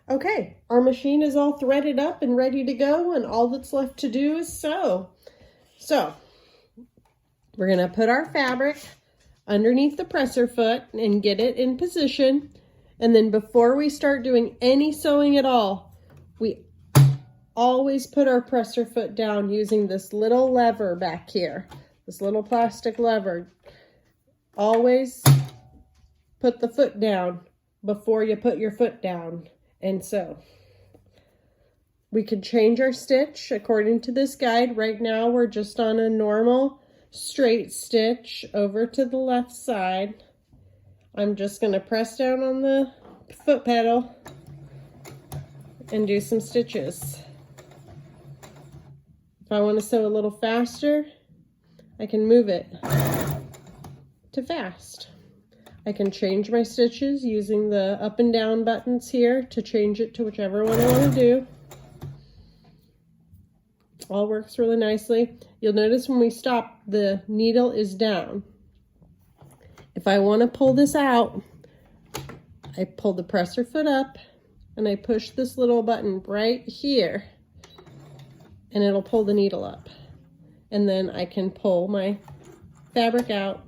Okay, our machine is all threaded up and ready to go, and all that's left to do is sew. So, we're gonna put our fabric underneath the presser foot and get it in position. And then before we start doing any sewing at all, we always put our presser foot down using this little lever back here, this little plastic lever. Always put the foot down before you put your foot down and sew. We could change our stitch according to this guide. Right now we're just on a normal straight stitch over to the left side. I'm just going to press down on the foot pedal and do some stitches. If I want to sew a little faster, I can move it to fast. I can change my stitches using the up and down buttons here to change it to whichever one I want to do. All works really nicely. You'll notice when we stop, the needle is down. If I want to pull this out, I pull the presser foot up and I push this little button right here and it'll pull the needle up. And then I can pull my fabric out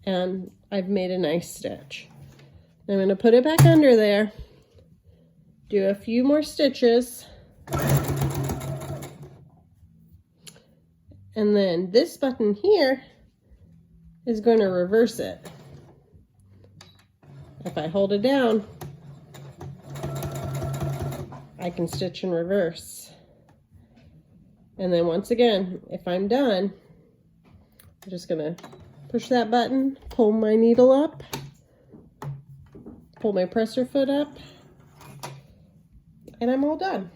and I've made a nice stitch. I'm going to put it back under there, do a few more stitches, and then this button here is going to reverse it. If I hold it down, I can stitch in reverse. And then once again, if I'm done, I'm just going to push that button, pull my needle up, pull my presser foot up, and I'm all done.